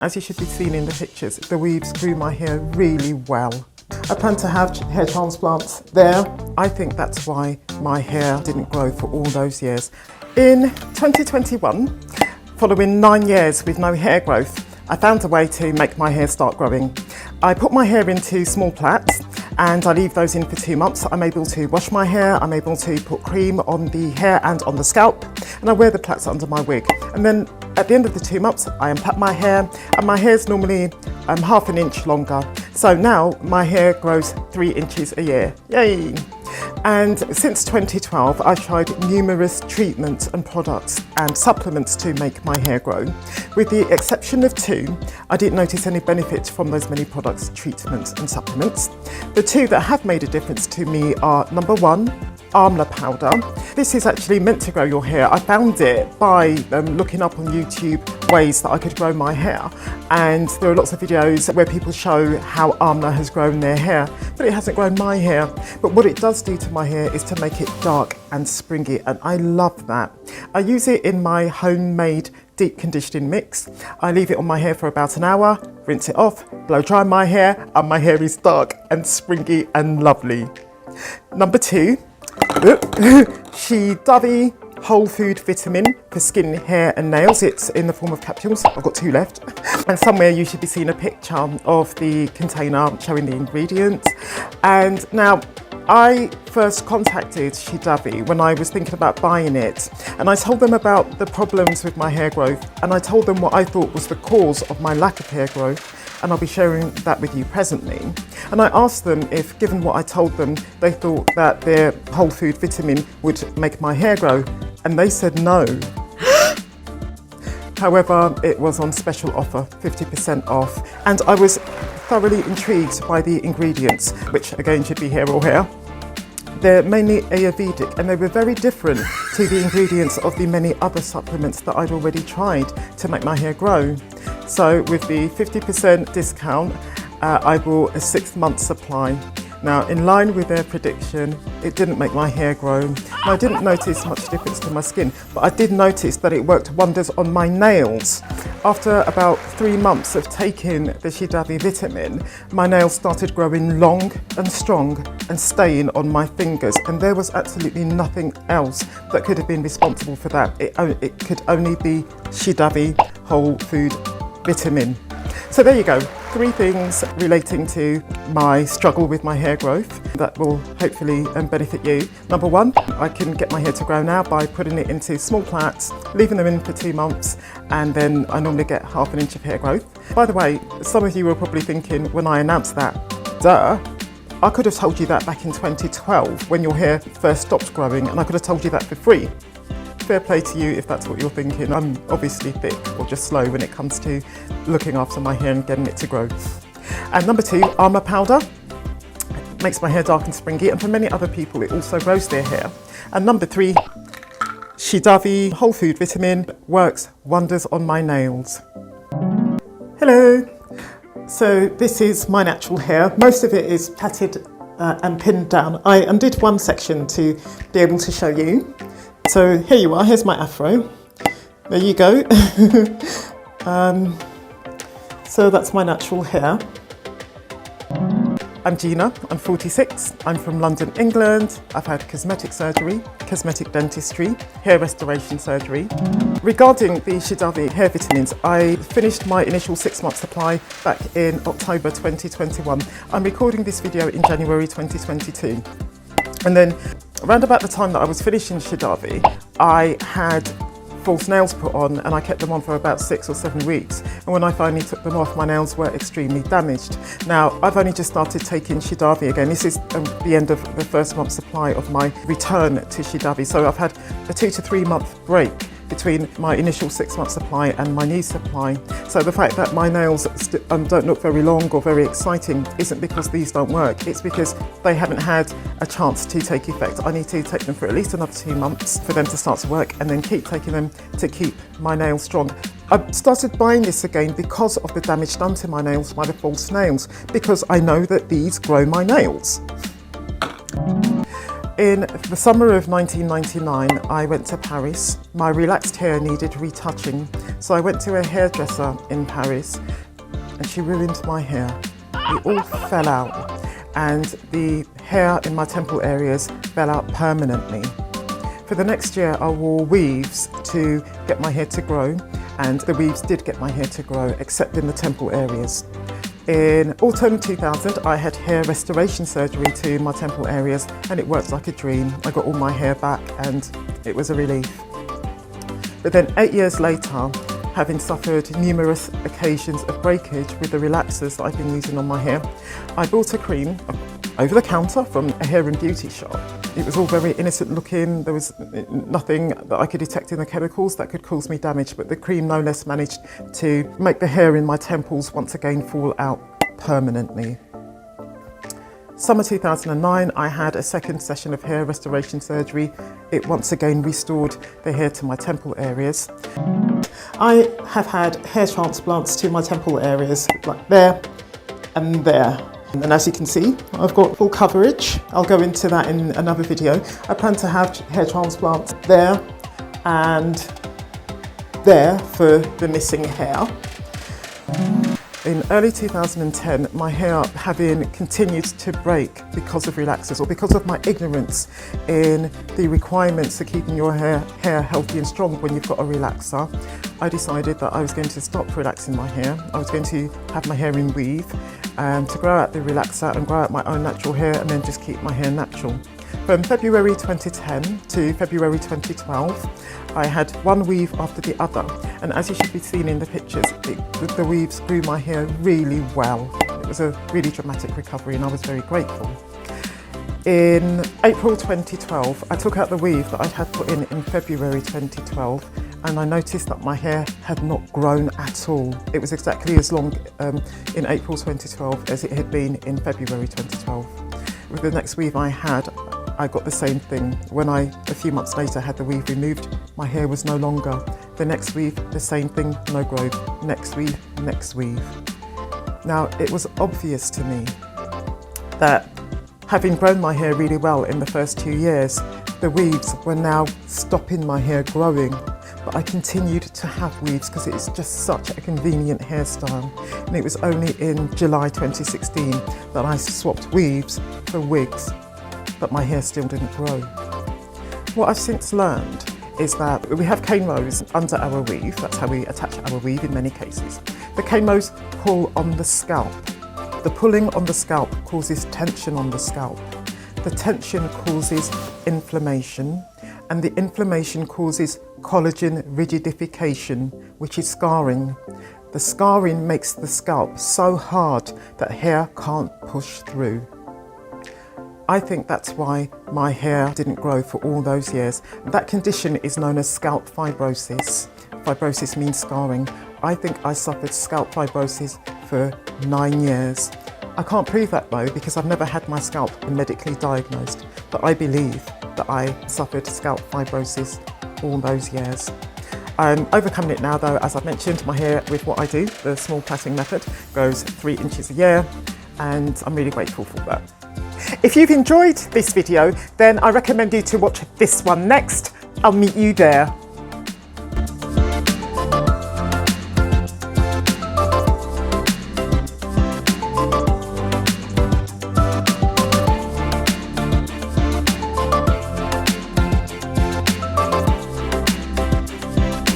As you should be seeing in the pictures, the weaves grew my hair really well. I plan to have hair transplants there. I think that's why my hair didn't grow for all those years. In 2021, following 9 years with no hair growth, I found a way to make my hair start growing. I put my hair into small plaits and I leave those in for 2 months. I'm able to wash my hair, I'm able to put cream on the hair and on the scalp, and I wear the plaits under my wig. And then at the end of the 2 months, I unplait my hair, and my hair's normally half an inch longer. So now my hair grows 3 inches a year. Yay! And since 2012, I've tried numerous treatments and products and supplements to make my hair grow. With the exception of 2, I didn't notice any benefit from those many products, treatments and supplements. The 2 that have made a difference to me are number 1, Amla powder. This is actually meant to grow your hair. I found it by looking up on YouTube ways that I could grow my hair, and there are lots of videos where people show how Amla has grown their hair, but it hasn't grown my hair. But what it does do to my hair is to make it dark and springy, and I love that. I use it in my homemade deep conditioning mix. I leave it on my hair for about an hour, rinse it off, blow dry my hair, and my hair is dark and springy and lovely. Number 2, She Dovey Whole Food Vitamin for skin, hair and nails. It's in the form of capsules. I've got 2 left. And somewhere you should be seeing a picture of the container showing the ingredients. And now, I first contacted She Dovey when I was thinking about buying it, and I told them about the problems with my hair growth, and I told them what I thought was the cause of my lack of hair growth, and I'll be sharing that with you presently. And I asked them if, given what I told them, they thought that their whole food vitamin would make my hair grow, and they said no. However, it was on special offer, 50% off, and I was thoroughly intrigued by the ingredients, which again should be hair or hair. They're mainly Ayurvedic, and they were very different to the ingredients of the many other supplements that I'd already tried to make my hair grow. So with the 50% discount, I bought a 6-month supply. Now, in line with their prediction, it didn't make my hair grow. And I didn't notice much difference to my skin, but I did notice that it worked wonders on my nails. After about 3 months of taking the She Dovey vitamin, my nails started growing long and strong and staying on my fingers, and there was absolutely nothing else that could have been responsible for that. It could only be She Dovey Whole Food Vitamin. So there you go, 3 things relating to my struggle with my hair growth that will hopefully benefit you. Number 1, I can get my hair to grow now by putting it into small plaits, leaving them in for 2 months, and then I normally get half an inch of hair growth. By the way, some of you were probably thinking when I announced that, duh, I could have told you that back in 2012 when your hair first stopped growing, and I could have told you that for free. Fair play to you if that's what you're thinking. I'm obviously thick or just slow when it comes to looking after my hair and getting it to grow. And number 2, Amla powder. It makes my hair dark and springy, and for many other people it also grows their hair. And number 3, She Dovey Whole Food Vitamin works wonders on my nails. Hello. So this is my natural hair. Most of it is plaited and pinned down. I undid one section to be able to show you. So here you are, here's my afro. There you go. So that's my natural hair. I'm Gina, I'm 46, I'm from London, England. I've had cosmetic surgery, cosmetic dentistry, hair restoration surgery. Regarding the She Dovey hair vitamins, I finished my initial 6-month supply back in October 2021. I'm recording this video in January 2022. And then around about the time that I was finishing She Dovey, I had false nails put on, and I kept them on for about 6 or 7 weeks. And when I finally took them off, my nails were extremely damaged. Now, I've only just started taking She Dovey again. This is the end of the 1st month supply of my return to She Dovey. So I've had a 2 to 3 month break between my initial 6-month supply and my new supply. So the fact that my nails don't look very long or very exciting isn't because these don't work, it's because they haven't had a chance to take effect. I need to take them for at least another 2 months for them to start to work, and then keep taking them to keep my nails strong. I started buying this again because of the damage done to my nails by the false nails, because I know that these grow my nails. In the summer of 1999, I went to Paris. My relaxed hair needed retouching, so I went to a hairdresser in Paris and she ruined my hair. It all fell out and the hair in my temple areas fell out permanently. For the next year, I wore weaves to get my hair to grow, and the weaves did get my hair to grow, except in the temple areas. In autumn 2000, I had hair restoration surgery to my temple areas and it worked like a dream. I got all my hair back and it was a relief. But then 8 years later, having suffered numerous occasions of breakage with the relaxers that I've been using on my hair, I bought a cream over the counter from a hair and beauty shop. It was all very innocent looking. There was nothing that I could detect in the chemicals that could cause me damage, but the cream no less managed to make the hair in my temples once again fall out permanently. Summer 2009, I had a second session of hair restoration surgery. It once again restored the hair to my temple areas. I have had hair transplants to my temple areas, like there and there. And as you can see, I've got full coverage. I'll go into that in another video. I plan to have hair transplants there and there for the missing hair. In early 2010, my hair, having continued to break because of relaxers or because of my ignorance in the requirements for keeping your hair healthy and strong when you've got a relaxer, I decided that I was going to stop relaxing my hair. I was going to have my hair in weave to grow out the relaxer and grow out my own natural hair and then just keep my hair natural. From February 2010 to February 2012, I had one weave after the other, and as you should be seeing in the pictures, the weaves grew my hair really well. It was a really dramatic recovery and I was very grateful. In April 2012, I took out the weave that I'd had put in February 2012, and I noticed that my hair had not grown at all. It was exactly as long in April 2012 as it had been in February 2012. With the next weave I had, I got the same thing. When a few months later, had the weave removed, my hair was no longer. The next weave, the same thing, no growth. Next weave, next weave. Now, it was obvious to me that having grown my hair really well in the first 2 years, the weaves were now stopping my hair growing. But I continued to have weaves because it's just such a convenient hairstyle. And it was only in July 2016 that I swapped weaves for wigs, but my hair still didn't grow. What I've since learned is that we have cane rows under our weave. That's how we attach our weave in many cases. The cane rows pull on the scalp. The pulling on the scalp causes tension on the scalp. The tension causes inflammation, and the inflammation causes collagen rigidification, which is scarring. The scarring makes the scalp so hard that hair can't push through. I think that's why my hair didn't grow for all those years. That condition is known as scalp fibrosis. Fibrosis means scarring. I think I suffered scalp fibrosis for 9 years. I can't prove that though, because I've never had my scalp medically diagnosed, but I believe that I suffered scalp fibrosis all those years. I'm overcoming it now though. As I've mentioned, my hair, with what I do, the small plaiting method, grows 3 inches a year, and I'm really grateful for that. If you've enjoyed this video, then I recommend you to watch this one next. I'll meet you there.